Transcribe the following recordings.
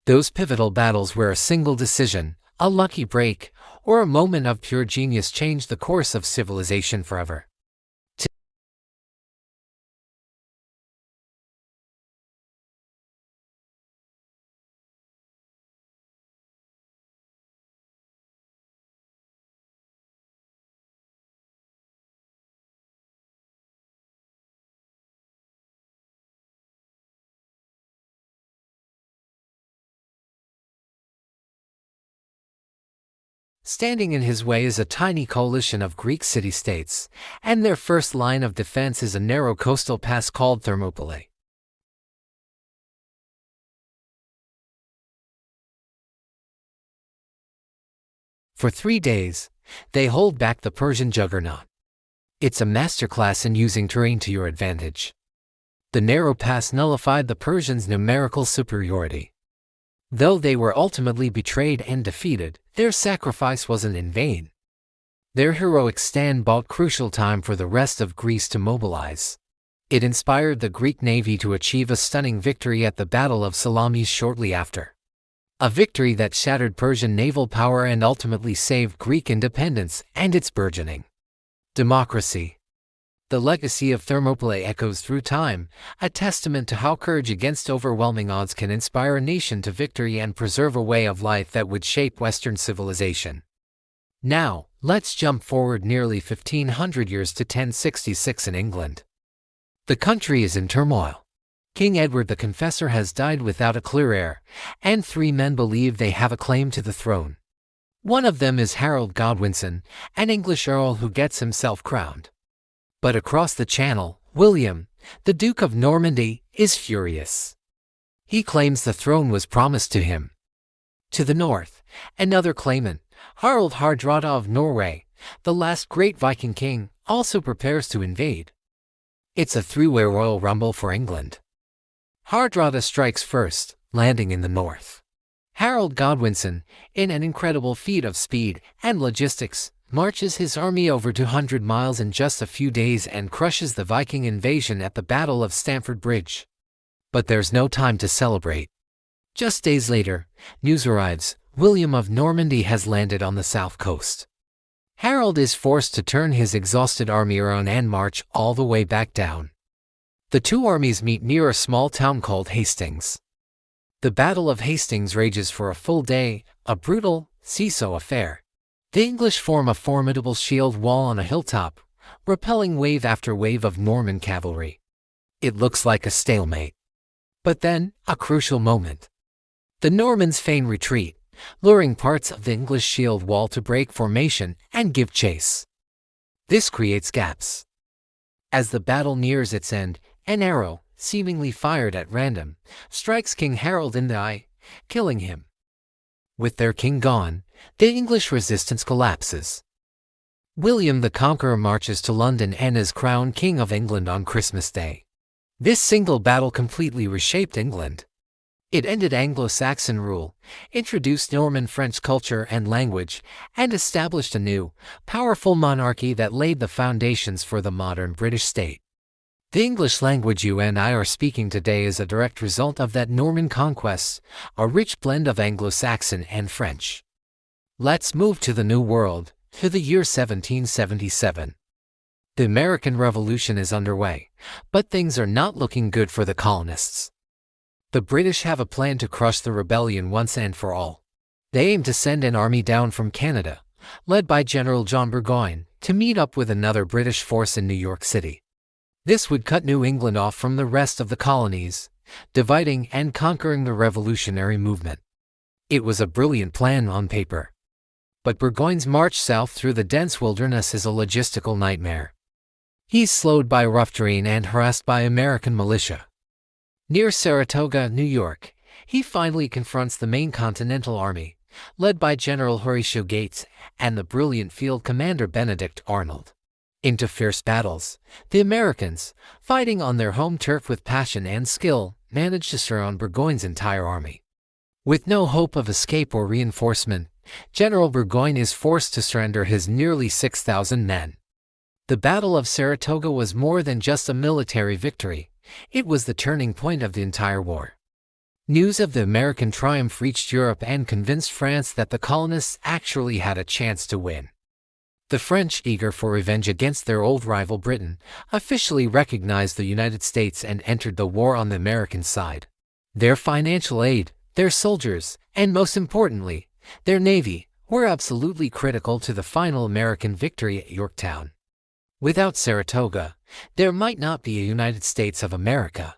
Those pivotal battles where a single decision, a lucky break, or a moment of pure genius changed the course of civilization forever. Standing in his way is a tiny coalition of Greek city-states, and their first line of defense is a narrow coastal pass called Thermopylae. For 3 days, they hold back the Persian juggernaut. It's a masterclass in using terrain to your advantage. The narrow pass nullified the Persians' numerical superiority. Though they were ultimately betrayed and defeated, their sacrifice wasn't in vain. Their heroic stand bought crucial time for the rest of Greece to mobilize. It inspired the Greek navy to achieve a stunning victory at the Battle of Salamis shortly after. A victory that shattered Persian naval power and ultimately saved Greek independence and its burgeoning democracy. The legacy of Thermopylae echoes through time, a testament to how courage against overwhelming odds can inspire a nation to victory and preserve a way of life that would shape Western civilization. Now, let's jump forward nearly 1500 years to 1066 in England. The country is in turmoil. King Edward the Confessor has died without a clear heir, and 3 men believe they have a claim to the throne. One of them is Harold Godwinson, an English earl who gets himself crowned. But across the Channel, William, the Duke of Normandy, is furious. He claims the throne was promised to him. To the north, another claimant, Harald Hardrada of Norway, the last great Viking king, also prepares to invade. It's a three-way royal rumble for England. Hardrada strikes first, landing in the north. Harold Godwinson, in an incredible feat of speed and logistics, marches his army over 200 miles in just a few days and crushes the Viking invasion at the Battle of Stamford Bridge. But there's no time to celebrate. Just days later, news arrives: William of Normandy has landed on the south coast. Harold is forced to turn his exhausted army around and march all the way back down. The two armies meet near a small town called Hastings. The Battle of Hastings rages for a full day, a brutal, seesaw affair. The English form a formidable shield wall on a hilltop, repelling wave after wave of Norman cavalry. It looks like a stalemate. But then, a crucial moment. The Normans feign retreat, luring parts of the English shield wall to break formation and give chase. This creates gaps. As the battle nears its end, an arrow, seemingly fired at random, strikes King Harold in the eye, killing him. With their king gone, the English resistance collapses. William the Conqueror marches to London and is crowned King of England on Christmas Day. This single battle completely reshaped England. It ended Anglo-Saxon rule, introduced Norman French culture and language, and established a new, powerful monarchy that laid the foundations for the modern British state. The English language you and I are speaking today is a direct result of that Norman conquest, a rich blend of Anglo-Saxon and French. Let's move to the New World, to the year 1777. The American Revolution is underway, but things are not looking good for the colonists. The British have a plan to crush the rebellion once and for all. They aim to send an army down from Canada, led by General John Burgoyne, to meet up with another British force in New York City. This would cut New England off from the rest of the colonies, dividing and conquering the revolutionary movement. It was a brilliant plan on paper. But Burgoyne's march south through the dense wilderness is a logistical nightmare. He's slowed by rough terrain and harassed by American militia. Near Saratoga, New York, he finally confronts the main Continental Army, led by General Horatio Gates and the brilliant field commander Benedict Arnold. Into fierce battles, the Americans, fighting on their home turf with passion and skill, managed to surround Burgoyne's entire army. With no hope of escape or reinforcement, General Burgoyne is forced to surrender his nearly 6,000 men. The Battle of Saratoga was more than just a military victory, it was the turning point of the entire war. News of the American triumph reached Europe and convinced France that the colonists actually had a chance to win. The French, eager for revenge against their old rival Britain, officially recognized the United States and entered the war on the American side. Their financial aid, their soldiers, and most importantly, their navy, were absolutely critical to the final American victory at Yorktown. Without Saratoga, there might not be a United States of America.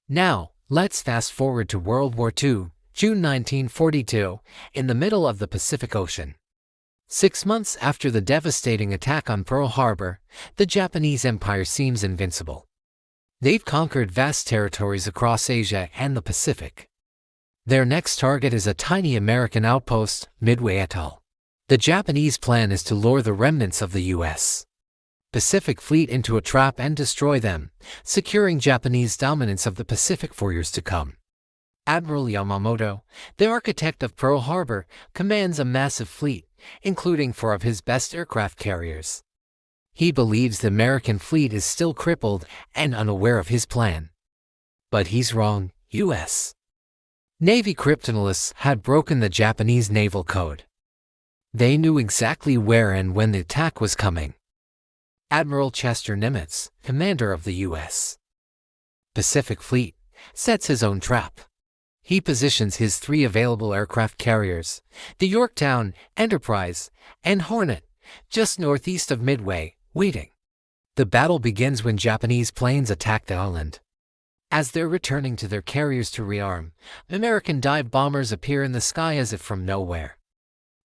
Now, let's fast forward to World War II, June 1942, in the middle of the Pacific Ocean. 6 months after the devastating attack on Pearl Harbor, the Japanese Empire seems invincible. They've conquered vast territories across Asia and the Pacific. Their next target is a tiny American outpost, Midway Atoll. The Japanese plan is to lure the remnants of the U.S. Pacific Fleet into a trap and destroy them, securing Japanese dominance of the Pacific for years to come. Admiral Yamamoto, the architect of Pearl Harbor, commands a massive fleet, including 4 of his best aircraft carriers. He believes the American fleet is still crippled and unaware of his plan. But he's wrong. U.S. Navy cryptanalysts had broken the Japanese naval code. They knew exactly where and when the attack was coming. Admiral Chester Nimitz, commander of the U.S. Pacific Fleet, sets his own trap. He positions his 3 available aircraft carriers, the Yorktown, Enterprise, and Hornet, just northeast of Midway, waiting. The battle begins when Japanese planes attack the island. As they're returning to their carriers to rearm, American dive bombers appear in the sky as if from nowhere.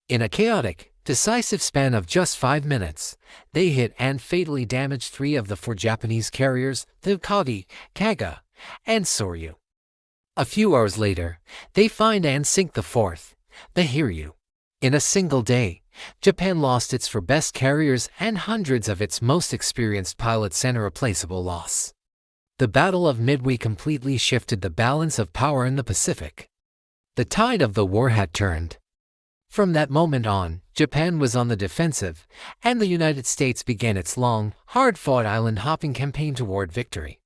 In a chaotic, decisive span of just 5 minutes, they hit and fatally damage 3 of the 4 Japanese carriers, the Kagi, Kaga, and Soryu. A few hours later, they find and sink the 4th, the Hiryu. In a single day, Japan lost its 4 best carriers and hundreds of its most experienced pilots and irreplaceable loss. The Battle of Midway completely shifted the balance of power in the Pacific. The tide of the war had turned. From that moment on, Japan was on the defensive, and the United States began its long, hard-fought island-hopping campaign toward victory.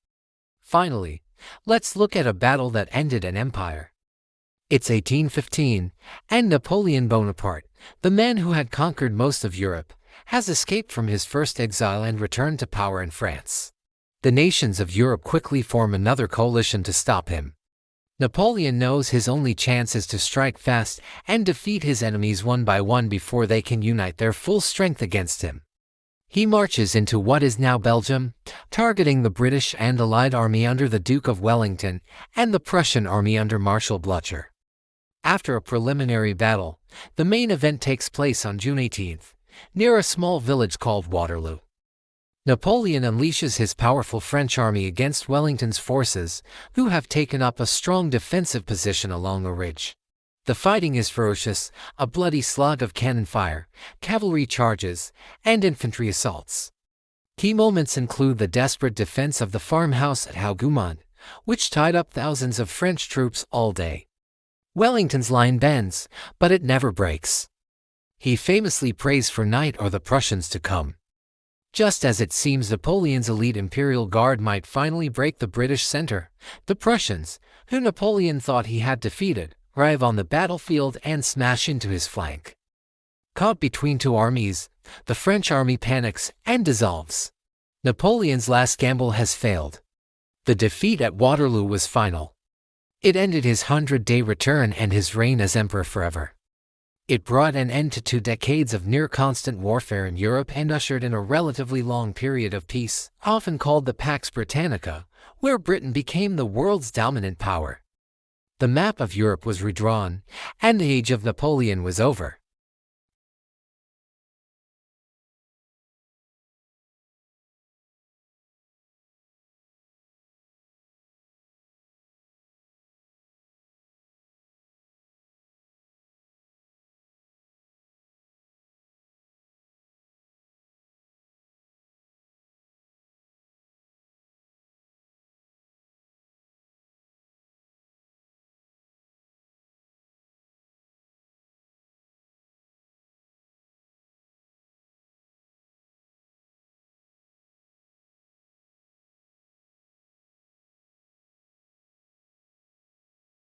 Finally, let's look at a battle that ended an empire. It's 1815, and Napoleon Bonaparte, the man who had conquered most of Europe, has escaped from his first exile and returned to power in France. The nations of Europe quickly form another coalition to stop him. Napoleon knows his only chance is to strike fast and defeat his enemies one by one before they can unite their full strength against him. He marches into what is now Belgium, targeting the British and Allied army under the Duke of Wellington and the Prussian army under Marshal Blücher. After a preliminary battle, the main event takes place on June 18th, near a small village called Waterloo. Napoleon unleashes his powerful French army against Wellington's forces, who have taken up a strong defensive position along a ridge. The fighting is ferocious, a bloody slog of cannon fire, cavalry charges, and infantry assaults. Key moments include the desperate defense of the farmhouse at Hougoumont, which tied up thousands of French troops all day. Wellington's line bends, but it never breaks. He famously prays for night or the Prussians to come. Just as it seems Napoleon's elite Imperial Guard might finally break the British center, the Prussians, who Napoleon thought he had defeated, arrive on the battlefield and smash into his flank. Caught between 2 armies, the French army panics and dissolves. Napoleon's last gamble has failed. The defeat at Waterloo was final. It ended his 100-day return and his reign as emperor forever. It brought an end to 2 decades of near-constant warfare in Europe and ushered in a relatively long period of peace, often called the Pax Britannica, where Britain became the world's dominant power. The map of Europe was redrawn, and the age of Napoleon was over.